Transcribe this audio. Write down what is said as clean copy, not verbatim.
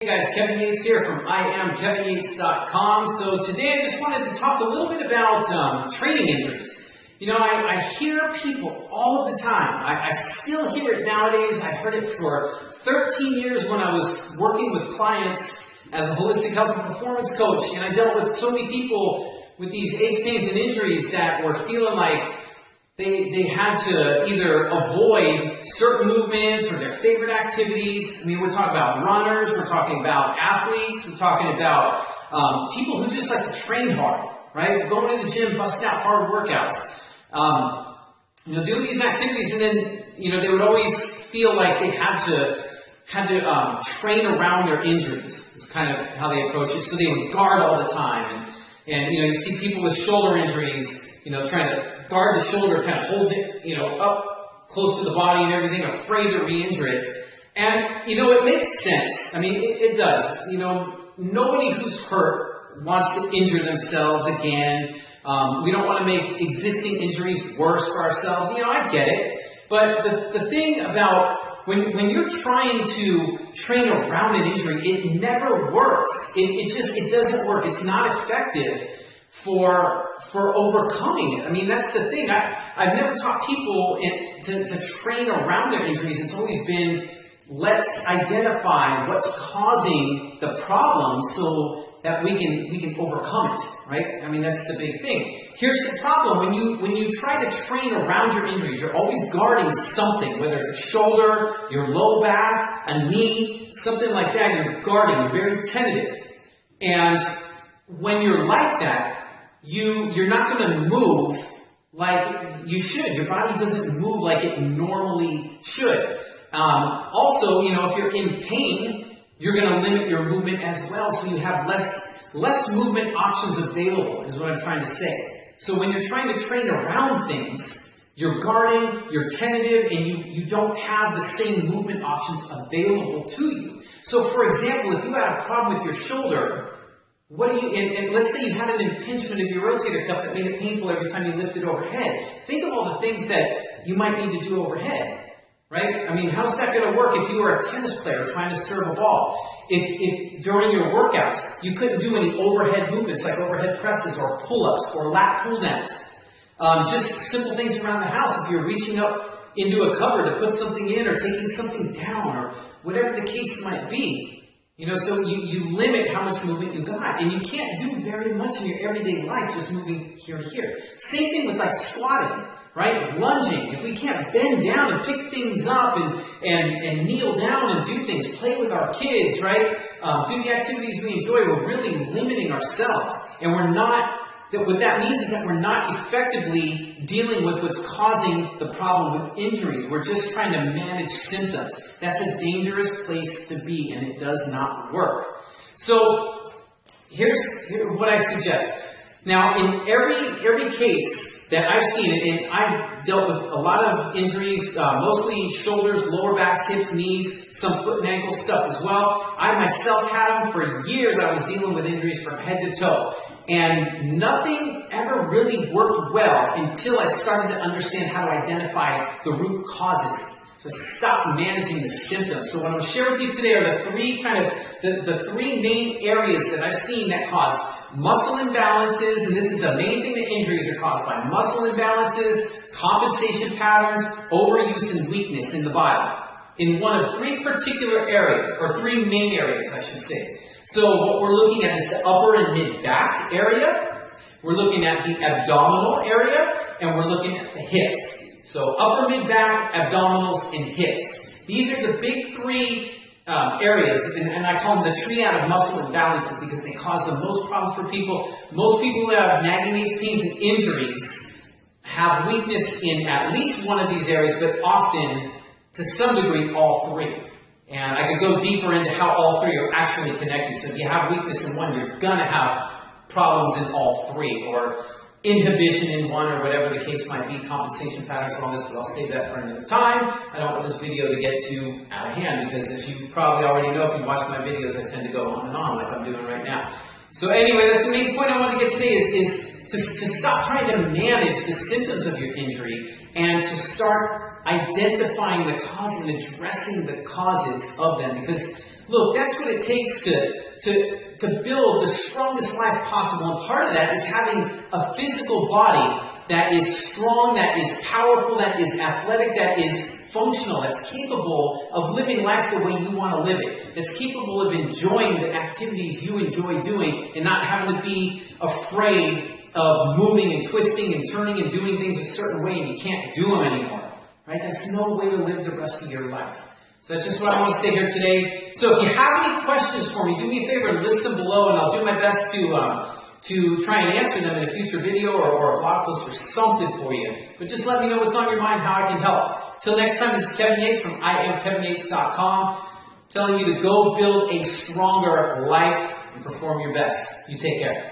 Hey guys, Kevin Yates here from IamKevinYates.com. So today I just wanted to talk a little bit about training injuries. You know, I hear people all the time. I still hear it nowadays. I heard it for 13 years when I was working with clients as a holistic health and performance coach. And I dealt with so many people with these aches, pains, and injuries that were feeling like they had to either avoid certain movements or their favorite activities. I mean, we're talking about runners, we're talking about athletes, we're talking about people who just like to train hard, right? Going to the gym, busting out hard workouts, doing these activities, and then, they would always feel like they had to train around their injuries. It's kind of how they approach it. So they would guard all the time, and you see people with shoulder injuries, trying to guard the shoulder, kind of hold it, up close to the body and everything, afraid to re-injure it. And, it makes sense. I mean, it does. Nobody who's hurt wants to injure themselves again. We don't want to make existing injuries worse for ourselves. I get it. But the thing about when you're trying to train around an injury, it never works. It doesn't work. It's not effective for overcoming it. I mean, that's the thing. I've never taught people to train around their injuries. It's always been, let's identify what's causing the problem so that we can overcome it, right? I mean, that's the big thing. Here's the problem. When you try to train around your injuries, you're always guarding something, whether it's a shoulder, your low back, a knee, something like that. You're guarding. You're very tentative. And when you're like that, you're not going to move like you should. Your body doesn't move like it normally should. Also, if you're in pain, you're going to limit your movement as well. So you have less movement options available, is what I'm trying to say. So when you're trying to train around things, you're guarding, you're tentative, and you don't have the same movement options available to you. So for example, if you had a problem with your shoulder, and let's say you had an impingement of your rotator cuff that made it painful every time you lifted overhead. Think of all the things that you might need to do overhead, right? I mean, how's that going to work if you were a tennis player trying to serve a ball? If during your workouts you couldn't do any overhead movements like overhead presses or pull-ups or lat pull-downs, just simple things around the house. If you're reaching up into a cupboard to put something in or taking something down or whatever the case might be. So you limit how much movement you got, and you can't do very much in your everyday life just moving here to here. Same thing with like squatting, right? Lunging. If we can't bend down and pick things up and kneel down and do things, play with our kids, right? Do the activities we enjoy, we're really limiting ourselves. And what that means is that we're not effectively dealing with what's causing the problem with injuries. We're just trying to manage symptoms. That's a dangerous place to be, and it does not work. So here's what I suggest. Now, in every case that I've seen, and I've dealt with a lot of injuries, mostly shoulders, lower backs, hips, knees, some foot and ankle stuff as well. I myself had them for years. I was dealing with injuries from head to toe. And nothing ever really worked well until I started to understand how to identify the root causes. So stop managing the symptoms. So what I'm going to share with you today are the three main areas that I've seen that cause muscle imbalances, and this is the main thing that injuries are caused by: muscle imbalances, compensation patterns, overuse, and weakness in the body. In one of three particular areas, or three main areas, I should say. So what we're looking at is the upper and mid-back area, we're looking at the abdominal area, and we're looking at the hips. So upper, mid-back, abdominals, and hips. These are the big three areas, and I call them the triad of muscle imbalances because they cause the most problems for people. Most people who have nagging aches, pains, and injuries have weakness in at least one of these areas, but often, to some degree, all three. And I could go deeper into how all three are actually connected. So if you have weakness in one, you're going to have problems in all three, or inhibition in one, or whatever the case might be, compensation patterns and all this, but I'll save that for another time. I don't want this video to get too out of hand because, as you probably already know, if you watch my videos, I tend to go on and on like I'm doing right now. So anyway, that's the main point I want to get today is to stop trying to manage the symptoms of your injury and to start identifying the causes and addressing the causes of them. Because Look, that's what it takes to build the strongest life possible. And part of that is having a physical body that is strong, that is powerful, that is athletic, that is functional, that's capable of living life the way you want to live it. That's capable of enjoying the activities you enjoy doing and not having to be afraid of moving and twisting and turning and doing things a certain way and you can't do them anymore. Right? That's no way to live the rest of your life. So that's just what I want to say here today. So if you have any questions for me, do me a favor and list them below, and I'll do my best to try and answer them in a future video or a blog post or something for you. But just let me know what's on your mind, how I can help. Till next time, this is Kevin Yates from IamKevinYates.com, telling you to go build a stronger life and perform your best. You take care.